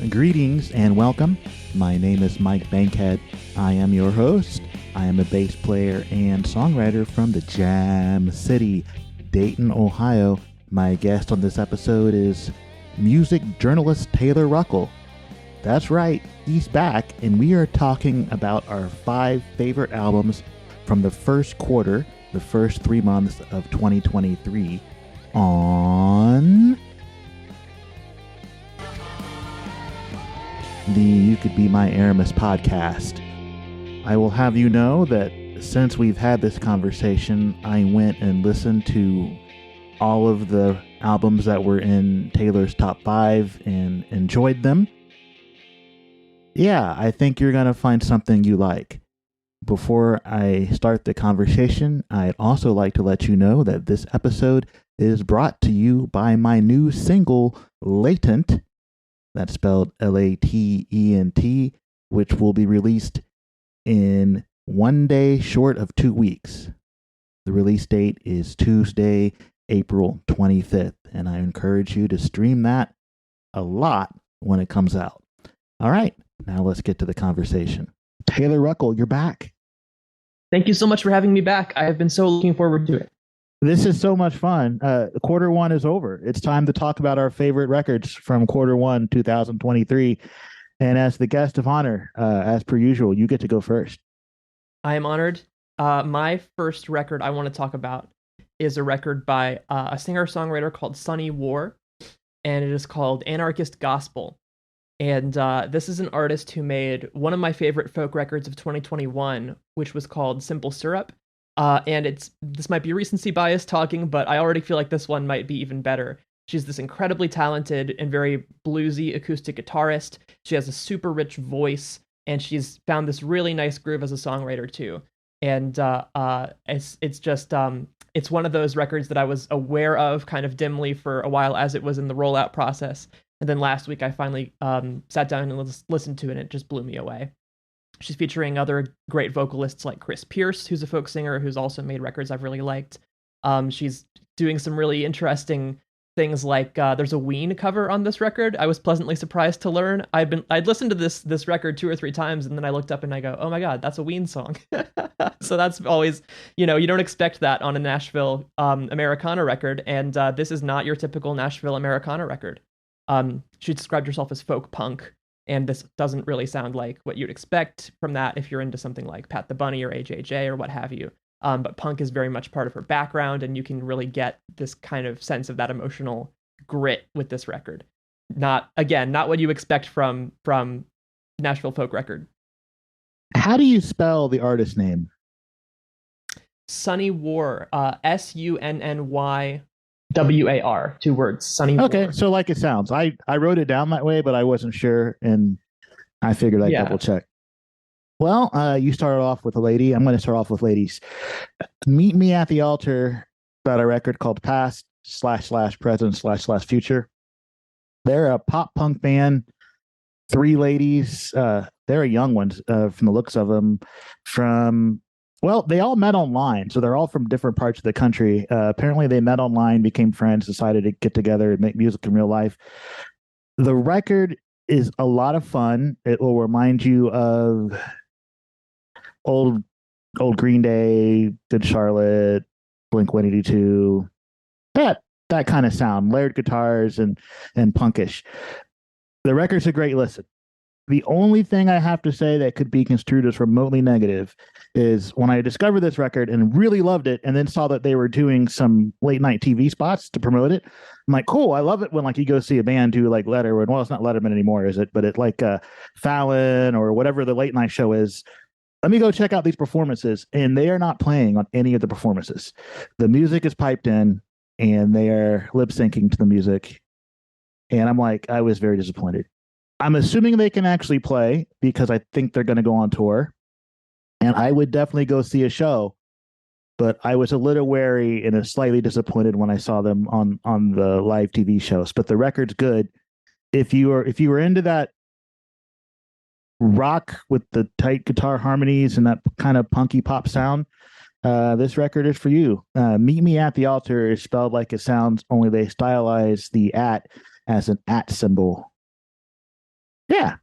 Greetings and welcome. My name is Mike Bankhead. I am your host. I am a bass player and songwriter from the Jam City, Dayton, Ohio. My guest on this episode is music journalist Taylor Ruckle. That's right, he's back, and we are talking about our 5 favorite albums from the first quarter, the first 3 months of 2023 on the You Could Be My Aramis podcast. I will have you know that since we've had this conversation, I went and listened to all of the albums that were in Taylor's top 5 and enjoyed them. Yeah, I think you're going to find something you like. Before I start the conversation, I'd also like to let you know that this episode is brought to you by my new single, Latent. That's spelled Latent, which will be released in 1 day short of 2 weeks. The release date is Tuesday, April 25th, and I encourage you to stream that a lot when it comes out. All right, now let's get to the conversation. Taylor Ruckle, you're back. Thank you so much for having me back. I have been so looking forward to it. This is so much fun. Quarter 1 is over. It's time to talk about our favorite records from quarter 1, 2023. And as the guest of honor, as per usual, you get to go first. I am honored. My first record I want to talk about is a record by a singer-songwriter called Sunny War, and it is called Anarchist Gospel. And this is an artist who made one of my favorite folk records of 2021, which was called Simple Syrup. And this might be recency bias talking, but I already feel like this one might be even better. She's this incredibly talented and very bluesy acoustic guitarist. She has a super rich voice, and she's found this really nice groove as a songwriter too. And it's one of those records that I was aware of kind of dimly for a while as it was in the rollout process. And then last week I finally sat down and listened to it, and it just blew me away. She's featuring other great vocalists like Chris Pierce, who's a folk singer who's also made records I've really liked. She's doing some really interesting things like there's a Ween cover on this record. I was pleasantly surprised to learn. I'd listened to this record 2 or 3 times, and then I looked up and I go, oh my God, that's a Ween song. So that's always, you don't expect that on a Nashville Americana record, and this is not your typical Nashville Americana record. She described herself as folk punk, and this doesn't really sound like what you'd expect from that if you're into something like Pat the Bunny or AJJ or what have you. But punk is very much part of her background, and you can really get this kind of sense of that emotional grit with this record. Not what you expect from Nashville folk record. How do you spell the artist name? Sunny War, Sunny WAR, 2 words. Sunny War. Okay, so like it sounds. I wrote it down that way, but I wasn't sure, and I figured I'd double check. Well, you started off with a lady. I'm going to start off with ladies. Meet Me at the Altar, about a record called Past / Present / Future. They're a pop punk band. 3 ladies. They're young ones from the looks of them. Well, they all met online, so they're all from different parts of the country. Apparently, they met online, became friends, decided to get together and make music in real life. The record is a lot of fun. It will remind you of old Green Day, Good Charlotte, Blink-182, that kind of sound, layered guitars and punkish. The record's a great listen. The only thing I have to say that could be construed as remotely negative is when I discovered this record and really loved it, and then saw that they were doing some late night TV spots to promote it. I'm like, cool. I love it when you go see a band do like Letterman. Well, it's not Letterman anymore, is it? But it's like Fallon or whatever the late night show is. Let me go check out these performances, and they are not playing on any of the performances. The music is piped in, and they are lip syncing to the music. And I'm like, I was very disappointed. I'm assuming they can actually play because I think they're going to go on tour, and I would definitely go see a show, but I was a little wary and slightly disappointed when I saw them on the live TV shows. But the record's good. If you were into that rock with the tight guitar harmonies and that kind of punky pop sound, this record is for you. Meet Me at the Altar is spelled like it sounds, only they stylize the at as an at symbol. Yeah.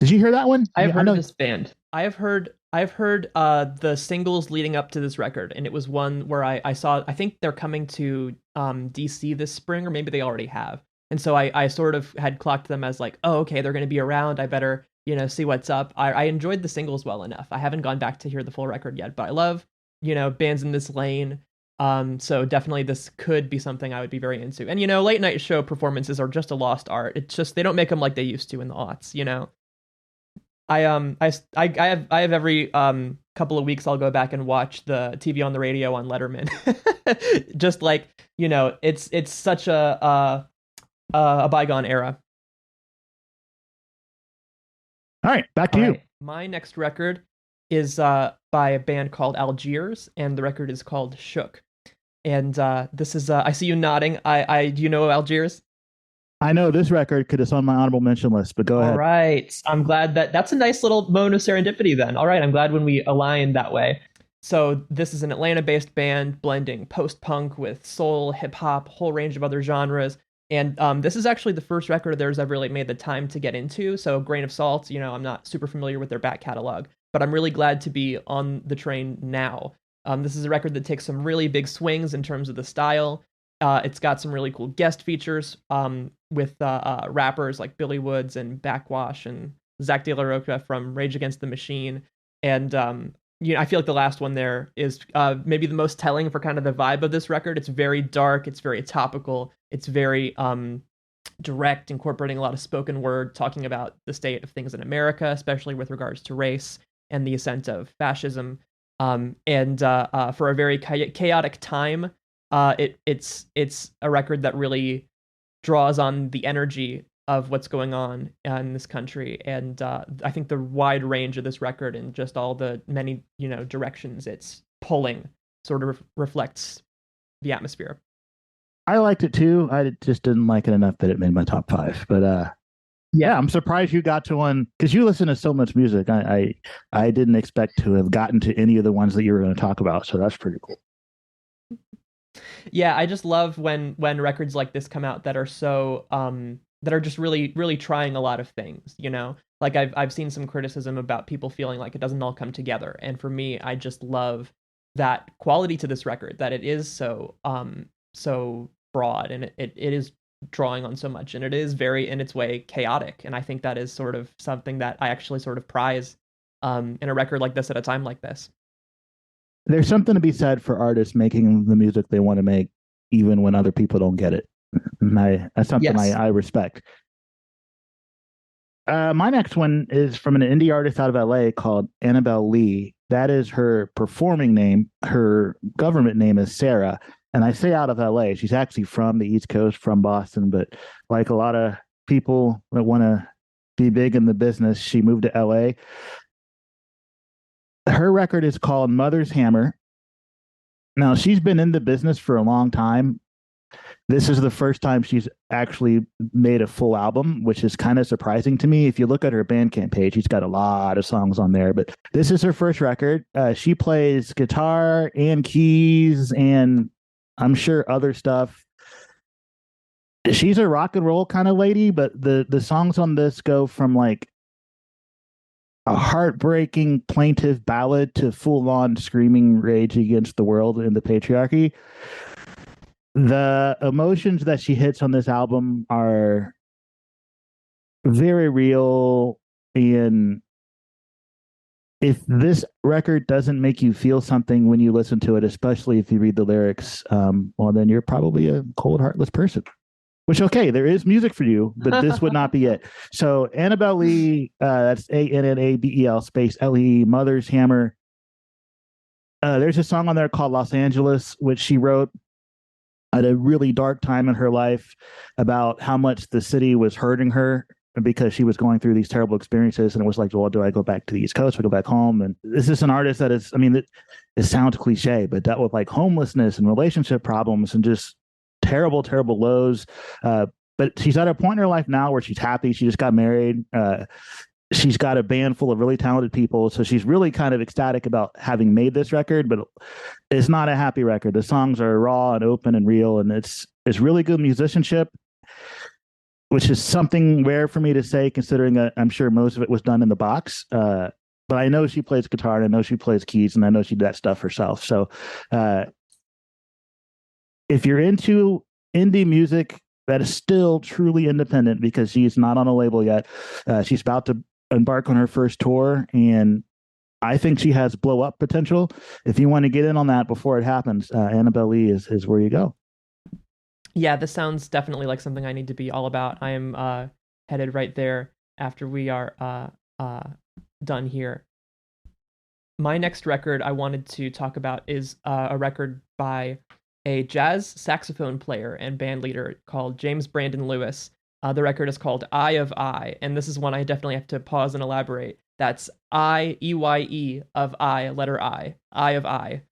Did you hear that one? I've I heard of know. this band. I've heard the singles leading up to this record, and it was one where I saw. I think they're coming to DC this spring, or maybe they already have. And so I sort of had clocked them as like, oh, okay, they're going to be around. I better see what's up. I enjoyed the singles well enough. I haven't gone back to hear the full record yet, but I love bands in this lane. So definitely this could be something I would be very into. And late night show performances are just a lost art. It's just they don't make them like they used to in the aughts. I have every couple of weeks I'll go back and watch the TV on the radio on Letterman. Just like, it's such a bygone era. All right, back to All you. right. My next record is by a band called Algiers, and the record is called Shook. And this is I see you nodding. I do you know Algiers? I know this record could it's on my honorable mention list, but go All ahead. right. I'm glad that's a nice little moment of serendipity then. All right. I'm glad when we align that way. So this is an Atlanta-based band blending post-punk with soul, hip-hop, whole range of other genres. And this is actually the first record of theirs I've really made the time to get into. So grain of salt, I'm not super familiar with their back catalog, but I'm really glad to be on the train now. This is a record that takes some really big swings in terms of the style. It's got some really cool guest features with rappers like Billy Woods and Backwash and Zach De La Rocha from Rage Against the Machine. And I feel like the last one there is maybe the most telling for kind of the vibe of this record. It's very dark. It's very topical. It's very direct, incorporating a lot of spoken word, talking about the state of things in America, especially with regards to race and the ascent of fascism. And for a very chaotic time, it's a record that really draws on the energy of what's going on in this country, and I think the wide range of this record and just all the many directions it's pulling sort of reflects the atmosphere. I liked it too. I just didn't like it enough that it made my top five. But yeah, I'm surprised you got to one because you listen to so much music. I didn't expect to have gotten to any of the ones that you were going to talk about. So that's pretty cool. Yeah, I just love when records like this come out that are so that are just really really trying a lot of things. Like I've seen some criticism about people feeling like it doesn't all come together, and for me I just love that quality to this record, that it is so broad, and it is drawing on so much, and it is very in its way chaotic, and I think that is sort of something that I actually sort of prize in a record like this at a time like this. There's something to be said for artists making the music they want to make, even when other people don't get it. That's something Yes. I respect. My next one is from an indie artist out of LA called Annabelle Lee. That is her performing name. Her government name is Sarah. And I say out of LA. She's actually from the East Coast, from Boston. But like a lot of people that want to be big in the business, she moved to LA. Her record is called Mother's Hammer. Now, she's been in the business for a long time. This is the first time she's actually made a full album, which is kind of surprising to me. If you look at her Bandcamp page, she's got a lot of songs on there, but this is her first record. She plays guitar and keys and I'm sure other stuff. She's a rock and roll kind of lady, but the songs on this go from like a heartbreaking plaintive ballad to full-on screaming rage against the world and the patriarchy. The emotions that she hits on this album are very real, and if this record doesn't make you feel something when you listen to it, especially if you read the lyrics, well, then you're probably a cold, heartless person. Which, okay, there is music for you, but this would not be it. So Annabelle Lee, that's Annabel space Lee, Mother's Hammer. There's a song on there called Los Angeles, which she wrote at a really dark time in her life about how much the city was hurting her because she was going through these terrible experiences. And it was like, well, do I go back to the East Coast or go back home? And this is an artist that is, I mean, it sounds cliche, but dealt with like homelessness and relationship problems and just terrible, terrible lows. But she's at a point in her life now where she's happy. She just got married. She's got a band full of really talented people. So she's really kind of ecstatic about having made this record, but it's not a happy record. The songs are raw and open and real, and it's really good musicianship. which is something rare for me to say, considering I'm sure most of it was done in the box. But I know she plays guitar, and I know she plays keys, and I know she did that stuff herself. So uh, if you're into indie music that is still truly independent, because she's not on a label yet, she's about to embark on her first tour, and I think she has blow up potential. If you want to get in on that before it happens, Annabelle Lee is where you go. Yeah, this sounds definitely like something I need to be all about. I am headed right there after we are done here. My next record I wanted to talk about is a record by a jazz saxophone player and band leader called James Brandon Lewis. The record is called Eye of I, and this is one I definitely have to pause and elaborate. That's Eye of I, letter Eye of I.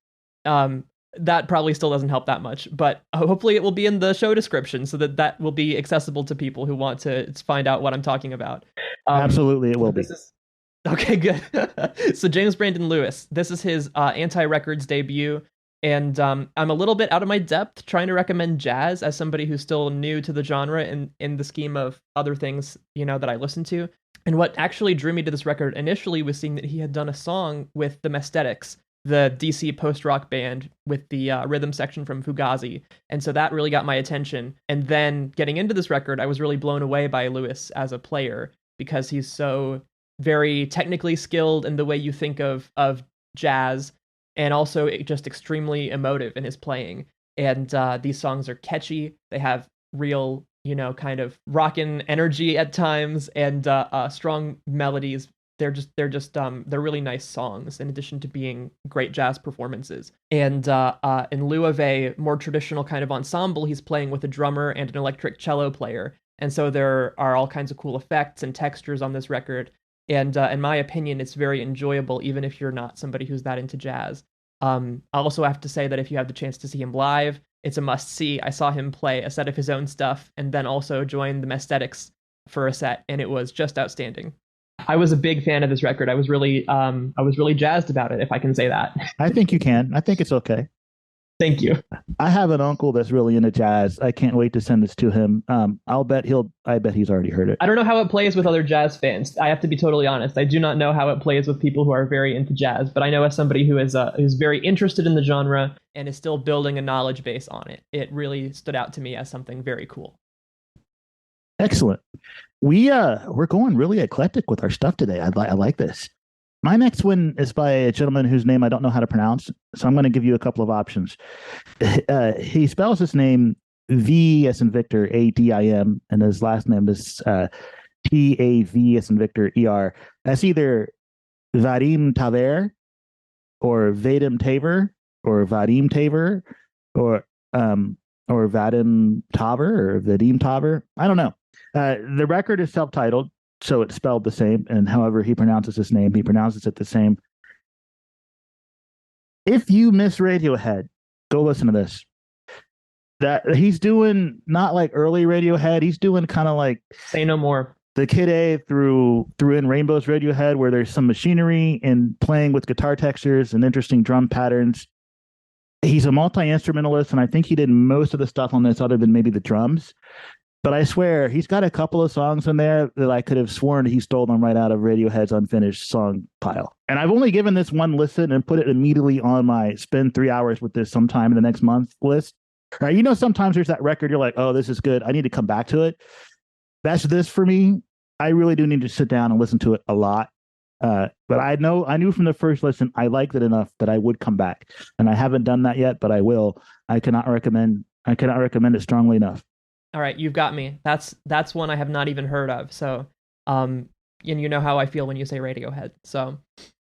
Um, that probably still doesn't help that much, but hopefully it will be in the show description so that that will be accessible to people who want to find out what I'm talking about. Absolutely, it will be. Okay, good. So James Brandon Lewis, this is his anti-records debut, and I'm a little bit out of my depth trying to recommend jazz as somebody who's still new to the genre in the scheme of other things, that I listen to. And what actually drew me to this record initially was seeing that he had done a song with the Mesthetics, the DC post-rock band with the rhythm section from Fugazi. And so that really got my attention. And then getting into this record, I was really blown away by Lewis as a player because he's so very technically skilled in the way you think of jazz, and also just extremely emotive in his playing. And these songs are catchy. They have real, kind of rockin' energy at times, and strong melodies. They're really nice songs in addition to being great jazz performances. And in lieu of a more traditional kind of ensemble, he's playing with a drummer and an electric cello player. And so there are all kinds of cool effects and textures on this record. And in my opinion, it's very enjoyable, even if you're not somebody who's that into jazz. I also have to say that if you have the chance to see him live, it's a must see. I saw him play a set of his own stuff and then also join the Mesthetics for a set, and it was just outstanding. I was a big fan of this record. I was really jazzed about it, if I can say that. I think you can. I think it's okay. Thank you. I have an uncle that's really into jazz. I can't wait to send this to him. I bet he's already heard it. I don't know how it plays with other jazz fans. I have to be totally honest. I do not know how it plays with people who are very into jazz, but I know as somebody who's very interested in the genre and is still building a knowledge base on it, it really stood out to me as something very cool. Excellent. We're going really eclectic with our stuff today. I like this. My next one is by a gentleman whose name I don't know how to pronounce, so I'm going to give you a couple of options. He spells his name V as in Victor, Adim, and his last name is Tav as in Victor, Er. That's either Vadim Taver or Vadim Taver or Vadim Taver or Vadim Taver or Vadim Taver. I don't know. The record is self-titled, so it's spelled the same, and however he pronounces his name, he pronounces it the same. If you miss Radiohead, go listen to this. That he's doing not like early Radiohead, he's doing kind of like Say No More. The Kid A through In Rainbow's Radiohead, where there's some machinery and playing with guitar textures and interesting drum patterns. He's a multi-instrumentalist, and I think he did most of the stuff on this other than maybe the drums. But I swear, he's got a couple of songs in there that I could have sworn he stole them right out of Radiohead's unfinished song pile. And I've only given this one listen and put it immediately on my spend 3 hours with this sometime in the next month list. Right? Sometimes there's that record, you're like, oh, this is good. I need to come back to it. That's this for me. I really do need to sit down and listen to it a lot. But I knew from the first listen, I liked it enough that I would come back. And I haven't done that yet, but I will. I cannot recommend it strongly enough. All right, you've got me. That's one I have not even heard of. So, and you know how I feel when you say Radiohead. So,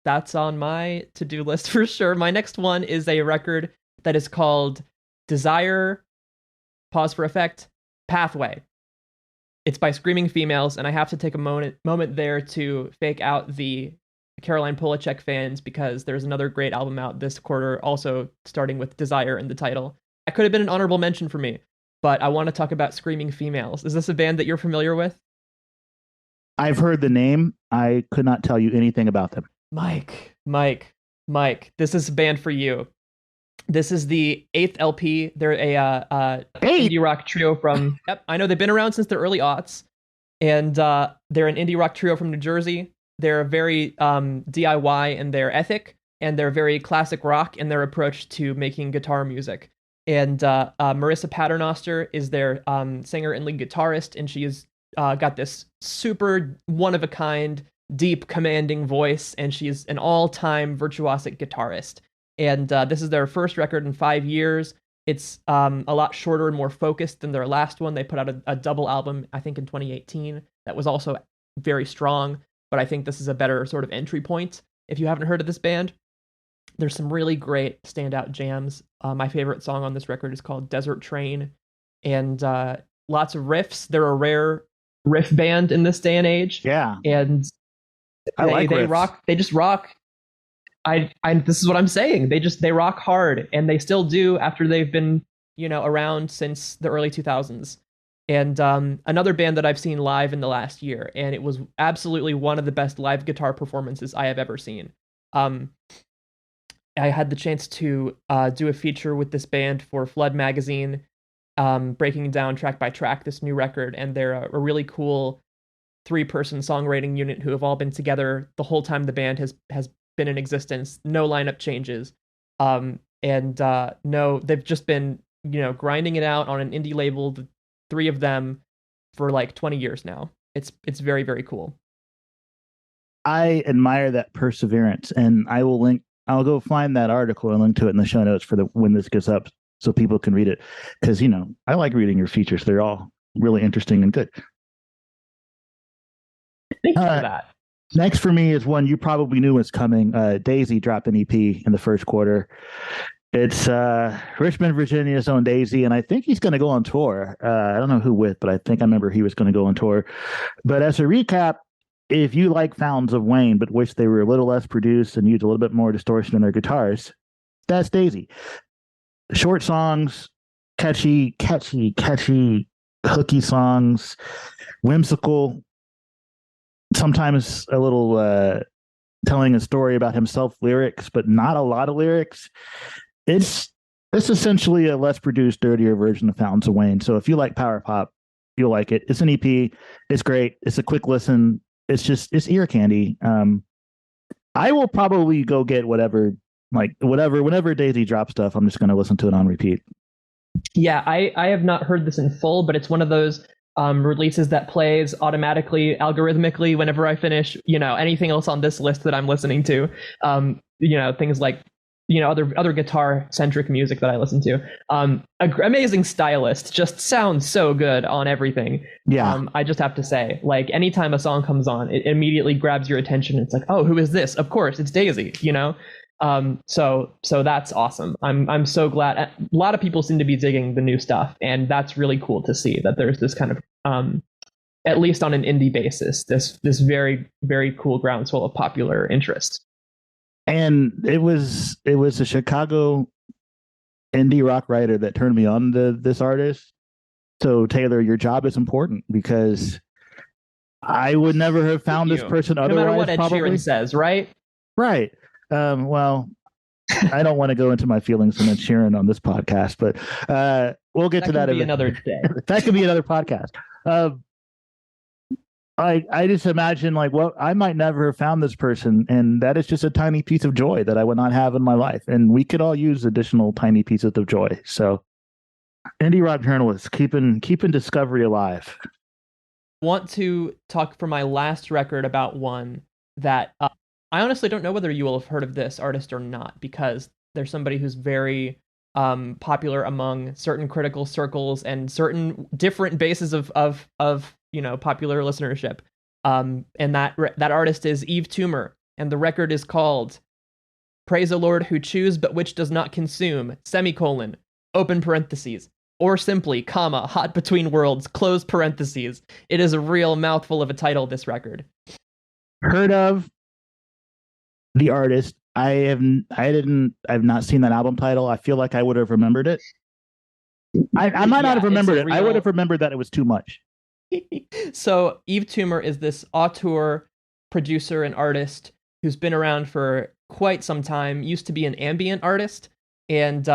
that's on my to-do list for sure. My next one is a record that is called Desire, pause for effect, Pathway. It's by Screaming Females, and I have to take a moment there to fake out the Caroline Polachek fans because there's another great album out this quarter, also starting with Desire in the title. That could have been an honorable mention for me. But I want to talk about Screaming Females. Is this a band that you're familiar with? I've heard the name. I could not tell you anything about them. Mike, this is a band for you. This is the 8th LP. They're a indie rock trio from. Yep, I know they've been around since the early aughts, and they're an indie rock trio from New Jersey. They're very DIY in their ethic, and they're very classic rock in their approach to making guitar music. And Marissa Paternoster is their singer and lead guitarist, and she's got this super one of a kind, deep, commanding voice, and she's an all-time virtuosic guitarist. And this is their first record in 5 years. It's a lot shorter and more focused than their last one. They put out a double album, I think, in 2018 that was also very strong, but I think this is a better sort of entry point if you haven't heard of this band. There's some really great standout jams. My favorite song on this record is called Desert Train, and lots of riffs. They're a rare riff band in this day and age. Yeah. And they rock. They just rock. This is what I'm saying. They rock hard, and they still do after they've been, around since the early 2000s. And another band that I've seen live in the last year, and it was absolutely one of the best live guitar performances I have ever seen. I had the chance to do a feature with this band for Flood magazine, breaking down track by track this new record, and they're a really cool 3-person songwriting unit who have all been together the whole time the band has been in existence. No lineup changes, no, they've just been grinding it out on an indie label, the 3 of them, for like 20 years now. It's very, very cool. I admire that perseverance, and I'll go find that article and link to it in the show notes for when this goes up so people can read it. Because, I like reading your features. They're all really interesting and good. Thank you for that. Next for me is one you probably knew was coming. Daisy dropped an EP in the first quarter. It's Richmond, Virginia's own Daisy, and I think he's going to go on tour. I don't know who with, but I think I remember he was going to go on tour. But as a recap, if you like Fountains of Wayne, but wish they were a little less produced and used a little bit more distortion in their guitars, that's Daisy. Short songs, catchy, hooky songs, whimsical, sometimes a little telling a story about himself lyrics, but not a lot of lyrics. It's essentially a less produced, dirtier version of Fountains of Wayne. So if you like power pop, you'll like it. It's an EP. It's great. It's a quick listen. It's ear candy. I will probably go get whenever Daisy drops stuff, I'm just going to listen to it on repeat. Yeah, I have not heard this in full, but it's one of those releases that plays automatically, algorithmically whenever I finish, anything else on this list that I'm listening to. Things like, other guitar centric music that I listen to. Amazing stylist, just sounds so good on everything. Yeah. I just have to say, like, anytime a song comes on, it immediately grabs your attention. It's like, oh, who is this? Of course, it's Daisy, So that's awesome. I'm so glad. A lot of people seem to be digging the new stuff, and that's really cool to see that there's this kind of, at least on an indie basis, this very, very cool groundswell of popular interest. And it was a Chicago indie rock writer that turned me on to this artist. So Taylor, your job is important, because I would never have found this person otherwise. No matter what Ed Sheeran says, right? Right. Well, I don't want to go into my feelings on Ed Sheeran on this podcast, but we'll get to that another day. That could be another podcast. I just imagine, like, well, I might never have found this person, and that is just a tiny piece of joy that I would not have in my life. And we could all use additional tiny pieces of joy. So, indie rock journalists, keeping discovery alive. Want to talk for my last record about one that I honestly don't know whether you will have heard of this artist or not, because there's somebody who's very popular among certain critical circles and certain different bases of popular listenership. And that artist is Eve Toomer, and the record is called Praise the Lord Who Chews But Which Does Not Consume, semicolon, open parentheses, or simply, comma, hot between worlds, close parentheses. It is a real mouthful of a title, this record. Heard of the artist. I've not seen that album title. I feel like I would have remembered it. I might not have remembered it. I would have remembered that it was too much. So Eve Toomer is this auteur, producer, and artist who's been around for quite some time. Used to be an ambient artist, and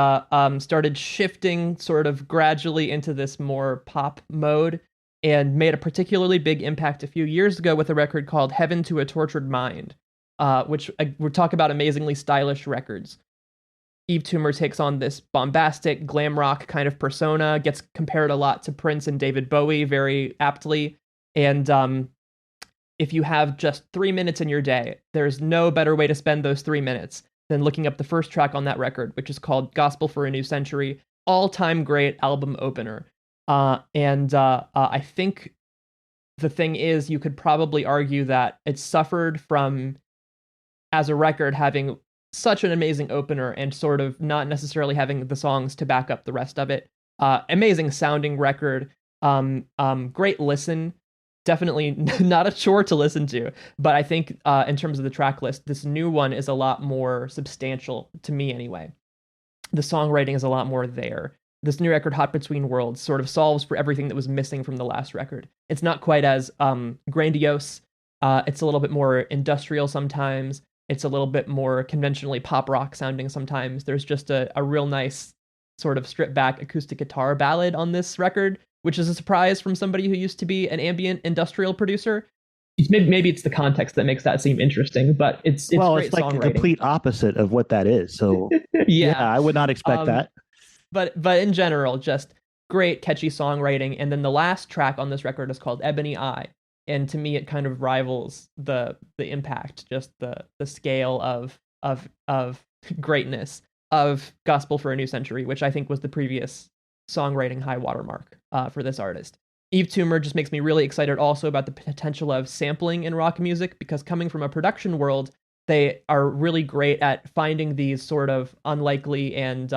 started shifting sort of gradually into this more pop mode, and made a particularly big impact a few years ago with a record called Heaven to a Tortured Mind, which we're talking about amazingly stylish records. Eve Toomer takes on this bombastic glam rock kind of persona, gets compared a lot to Prince and David Bowie very aptly. And if you have just 3 minutes in your day, there's no better way to spend those 3 minutes than looking up the first track on that record, which is called Gospel for a New Century, all-time great album opener. I think the thing is, you could probably argue that it suffered from, as a record, having such an amazing opener and sort of not necessarily having the songs to back up the rest of it. Amazing sounding record. Great listen. Definitely not a chore to listen to, but I think in terms of the track list, this new one is a lot more substantial to me anyway. The songwriting is a lot more there. This new record, Hot Between Worlds, sort of solves for everything that was missing from the last record. It's not quite as grandiose. It's a little bit more industrial sometimes. It's a little bit more conventionally pop rock sounding sometimes. There's just a real nice sort of stripped back acoustic guitar ballad on this record, which is a surprise from somebody who used to be an ambient industrial producer. Maybe it's the context that makes that seem interesting, but it's well, great it's like songwriting. the complete opposite of what that is. So yeah, I would not expect that. But in general, just great catchy songwriting. And then the last track on this record is called Ebony Eye, and to me, it kind of rivals the impact, just the scale of greatness of Gospel for a New Century, which I think was the previous songwriting high watermark for this artist. Eve Toomer just makes me really excited also about the potential of sampling in rock music, because coming from a production world, they are really great at finding these sort of unlikely and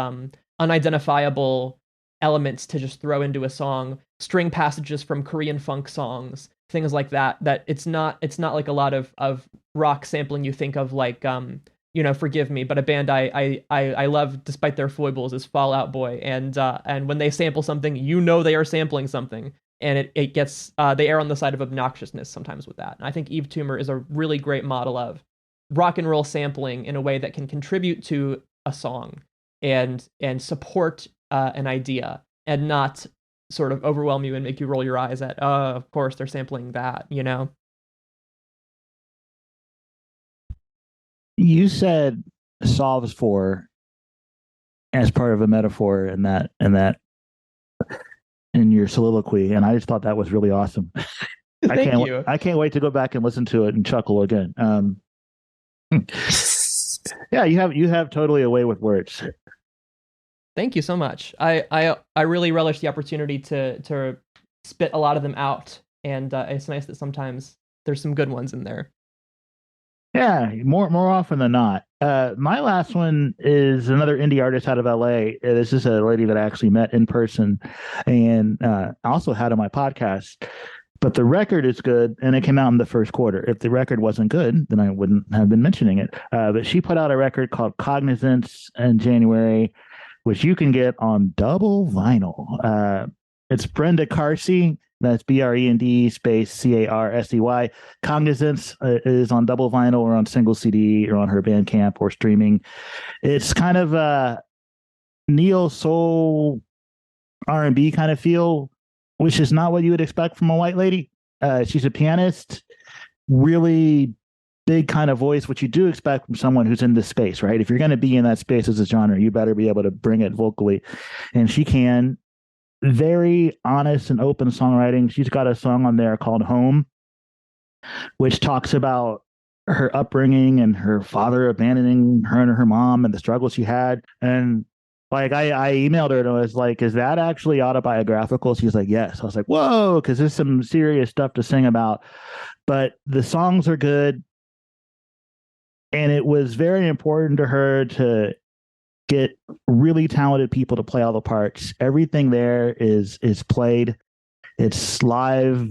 unidentifiable elements to just throw into a song, string passages from Korean funk songs, things like that. That it's not like a lot of rock sampling you think of, like Forgive Me, but a band I love despite their foibles is Fall Out Boy, and when they sample something, they are sampling something, and it gets they err on the side of obnoxiousness sometimes with that. And I think Eve Toomer is a really great model of rock and roll sampling in a way that can contribute to a song and support an idea, and not sort of overwhelm you and make you roll your eyes at, oh, of course they're sampling that, You said solves for as part of a metaphor in your soliloquy, and I just thought that was really awesome. Thank you. I can't wait to go back and listen to it and chuckle again. Yeah, you have totally a way with words. Thank you so much. I really relish the opportunity to spit a lot of them out, and it's nice that sometimes there's some good ones in there. Yeah, more often than not. My last one is another indie artist out of LA. This is a lady that I actually met in person, and also had on my podcast. But the record is good, and it came out in the first quarter. If the record wasn't good, then I wouldn't have been mentioning it. But she put out a record called Cognizance in January, which you can get on double vinyl. It's Brenda Carsey. That's BREND space CARSEY. Cognizance is on double vinyl or on single CD or on her Bandcamp or streaming. It's kind of a neo soul R&B kind of feel, which is not what you would expect from a white lady. She's a pianist, really big kind of voice, which you do expect from someone who's in this space, right? If you're going to be in that space as a genre, you better be able to bring it vocally. And she can. Very honest and open songwriting. She's got a song on there called Home, which talks about her upbringing and her father abandoning her and her mom and the struggles she had. And like I emailed her and I was like, is that actually autobiographical? She's like, yes. I was like, whoa, because there's some serious stuff to sing about. But the songs are good. And it was very important to her to get really talented people to play all the parts. Everything there is played. It's live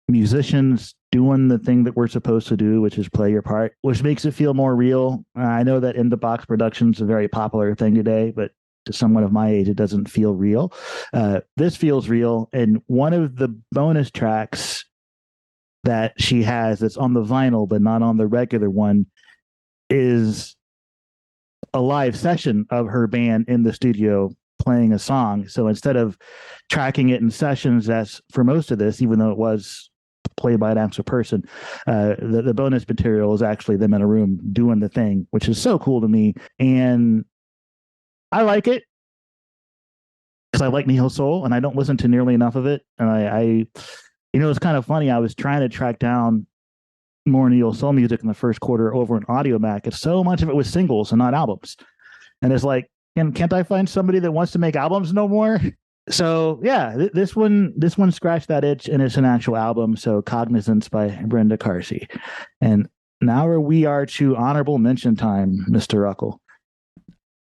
musicians doing the thing that we're supposed to do, which is play your part, which makes it feel more real. I know that in the box production is a very popular thing today, but to someone of my age, it doesn't feel real. This feels real. And one of the bonus tracks that she has that's on the vinyl, but not on the regular one, is a live session of her band in the studio playing a song. So instead of tracking it in sessions, that's for most of this, even though it was played by an actual person, the bonus material is actually them in a room doing the thing, which is so cool to me. And I like it because I like neo soul, and I don't listen to nearly enough of it. And it's kind of funny. I was trying to track down more neo soul music in the first quarter over an Audio Mac, and so much of it was singles and not albums. And it's like, can't I find somebody that wants to make albums no more? So yeah, this one scratched that itch, and it's an actual album. So Cognizance by Brenda Carsey. And now we are to honorable mention time, Mr. Ruckle.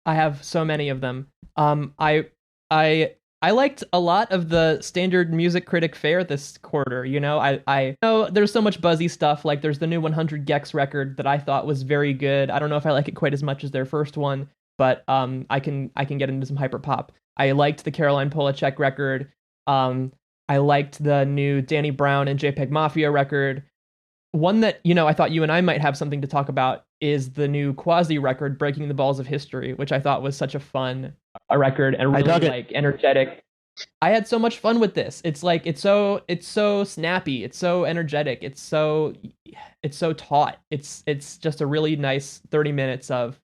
I have so many of them. I liked a lot of the standard music critic fare this quarter. I know there's so much buzzy stuff. Like there's the new 100 gecs record that I thought was very good. I don't know if I like it quite as much as their first one, but I can get into some hyperpop. I liked the Caroline Polachek record. I liked the new Danny Brown and JPEG Mafia record. One that, I thought you and I might have something to talk about is the new Quasi record, Breaking the Balls of History, which I thought was such a fun record and really energetic. I had so much fun with this. It's like it's so snappy, it's so energetic, it's so taut. It's just a really nice 30 minutes of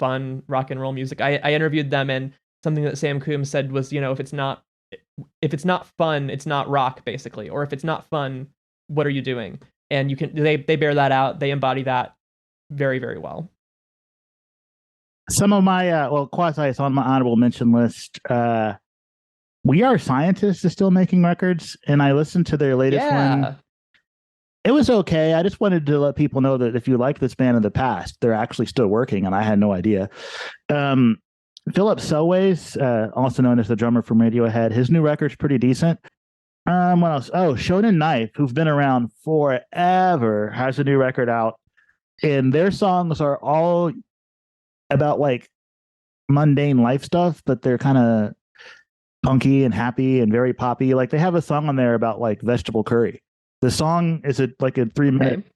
fun rock and roll music. I interviewed them, and something that Sam Coombs said was, if it's not fun, it's not rock, basically. Or if it's not fun, what are you doing? And they bear that out. They embody that very, very well. Some of my Quasi is on my honorable mention list. We Are Scientists is still making records, and I listened to their latest one. It was okay. I just wanted to let people know that if you like this band in the past, they're actually still working, and I had no idea. Philip Selways, also known as the drummer from Radiohead, his new record's pretty decent. What else? Oh, Shonen Knife, who've been around forever, has a new record out, and their songs are all about like mundane life stuff, but they're kind of punky and happy and very poppy. Like they have a song on there about like vegetable curry. The song is a 3-minute. Okay.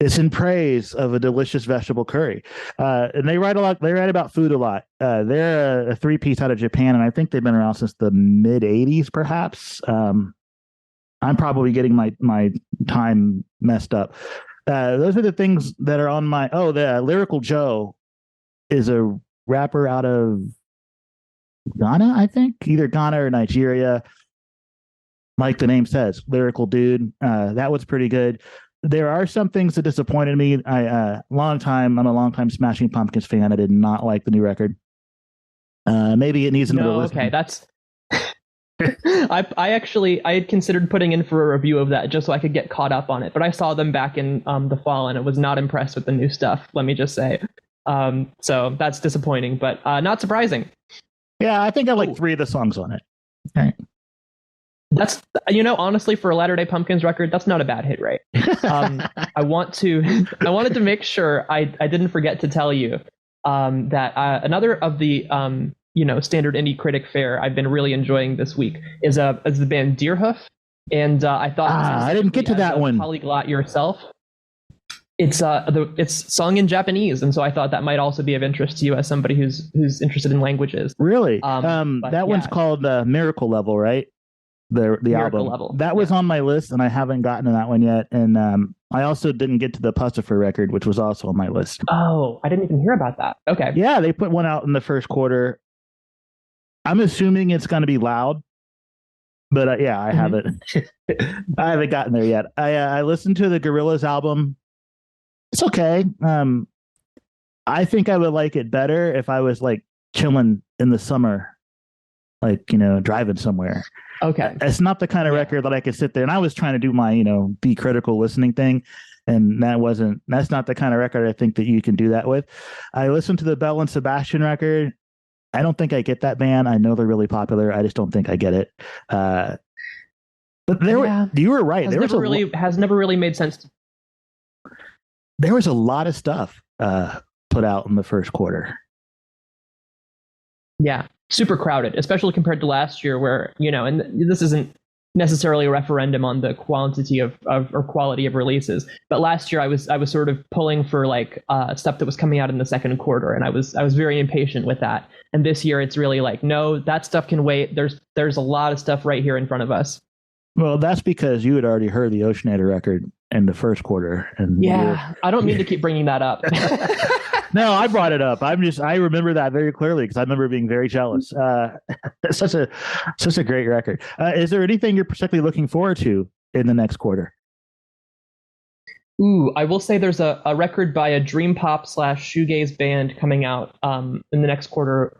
It's in praise of a delicious vegetable curry. And they write a lot. They write about food a lot. They're a 3-piece out of Japan, and I think they've been around since the mid 80s, perhaps. I'm probably getting my time messed up. Those are the things that are on my. Oh, the Lyrical Joe is a rapper out of Ghana, I think, either Ghana or Nigeria. Like the name says, lyrical dude. That was pretty good. There are some things that disappointed me. I'm a long time Smashing Pumpkins fan. I did not like the new record. Maybe it needs another listen. Okay, that's. I had considered putting in for a review of that just so I could get caught up on it, but I saw them back in the fall and I was not impressed with the new stuff. Let me just say, so that's disappointing, but not surprising. Yeah, I think I like 3 of the songs on it. Okay. That's, honestly, for a Latter-day Pumpkins record, that's not a bad hit rate. I wanted to make sure I didn't forget to tell you that another of the standard indie critic fare I've been really enjoying this week is the band Deerhoof, and I thought I didn't get to that one. Polyglot Yourself. It's sung in Japanese, and so I thought that might also be of interest to you as somebody who's interested in languages. Really? One's called Miracle Level, right? The album Level. That was on my list, and I haven't gotten to that one yet. And I also didn't get to the Pussifer record, which was also on my list. Oh, I didn't even hear about that. Okay. Yeah, they put one out in the first quarter. I'm assuming it's going to be loud, but I haven't. I haven't gotten there yet. I listened to the Gorillaz album. It's okay. I think I would like it better if I was like chilling in the summer, like driving somewhere. Okay. It's not the kind of record that I could sit there, and I was trying to do my, be critical listening thing. And that's not the kind of record I think that you can do that with. I listened to the Belle and Sebastian record. I don't think I get that band. I know they're really popular. I just don't think I get it. But you were right. Has never really made sense. There was a lot of stuff put out in the first quarter. Yeah. Super crowded, especially compared to last year where, and this isn't necessarily a referendum on the quantity of or quality of releases. But last year I was sort of pulling for like stuff that was coming out in the second quarter, and I was very impatient with that. And this year it's really like, no, that stuff can wait. There's a lot of stuff right here in front of us. Well, that's because you had already heard the Oceanator record in the first quarter. And yeah, I don't mean to keep bringing that up. No, I brought it up. I remember that very clearly because I remember being very jealous. It's such a great record. Is there anything you're particularly looking forward to in the next quarter? Ooh, I will say there's a record by a dream pop / shoegaze band coming out in the next quarter.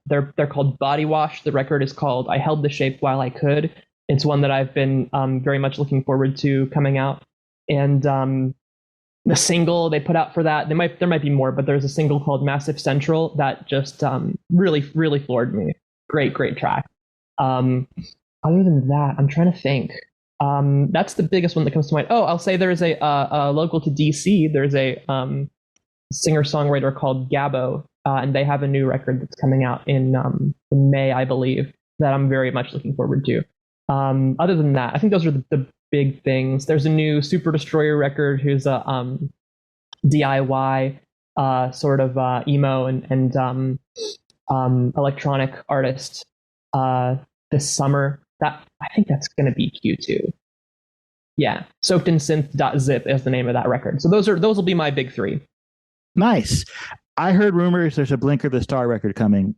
They're called Body Wash. The record is called I Held the Shape While I Could. It's one that I've been very much looking forward to coming out. And the single they put out for that, there might be more, but there's a single called Massive Central that just really floored me. Great track. Other than that, I'm trying to think. That's the biggest one that comes to mind. Oh, I'll say there's a local to DC. There's a singer-songwriter called Gabbo, and they have a new record that's coming out in May, I believe, that I'm very much looking forward to. Other than that, I think those are the big things. There's a new Super Destroyer record who's a DIY sort of emo and electronic artist this summer. That I think that's going to be Q2. Yeah, soakedinsynth.zip is the name of that record. So those will be my big three. Nice. I heard rumors there's a Blinker the Star record coming,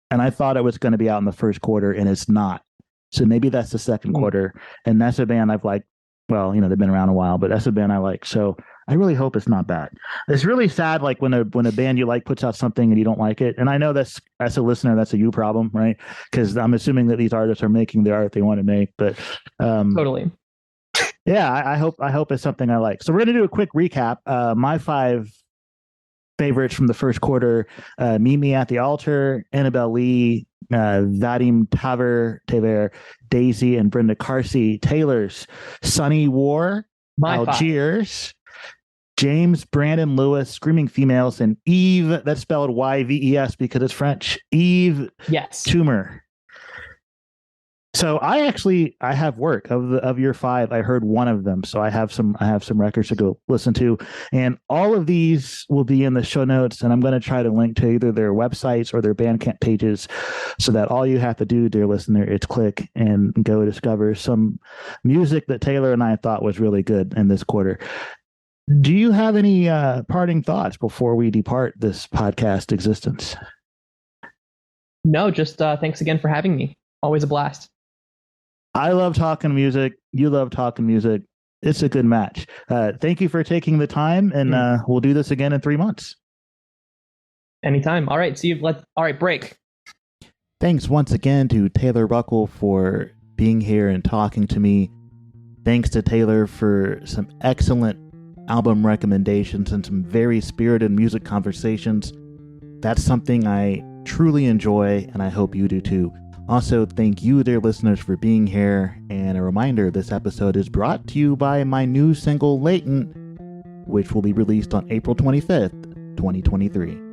and I thought it was going to be out in the first quarter, and it's not. So maybe that's the second quarter. And that's a band I've liked. Well, they've been around a while, but that's a band I like. So I really hope it's not bad. It's really sad, like when a band you like puts out something and you don't like it. And I know that's, as a listener, that's a you problem, right? Because I'm assuming that these artists are making the art they want to make. But totally. Yeah, I hope it's something I like. So we're going to do a quick recap. My 5 favorites from the first quarter: Meet Me at the Altar, Annabelle Lee, Vadim Taver, Daisy and Brenda Carsey. Taylor's Sunny War, Algiers, James Brandon Lewis, Screaming Females, and Eve, that's spelled Yves because it's French, Eve Tumor. So I have work of your 5. I heard one of them, so I have some records to go listen to, and all of these will be in the show notes. And I'm going to try to link to either their websites or their Bandcamp pages, so that all you have to do, dear listener, is click and go discover some music that Taylor and I thought was really good in this quarter. Do you have any parting thoughts before we depart this podcast existence? No, just thanks again for having me. Always a blast. I love talking music. You love talking music. It's a good match. Thank you for taking the time, and we'll do this again in 3 months. Anytime. All right. See you. All right. Break. Thanks once again to Taylor Ruckle for being here and talking to me. Thanks to Taylor for some excellent album recommendations and some very spirited music conversations. That's something I truly enjoy, and I hope you do too. Also, thank you, dear listeners, for being here. And a reminder, this episode is brought to you by my new single, Latent, which will be released on April 25th, 2023.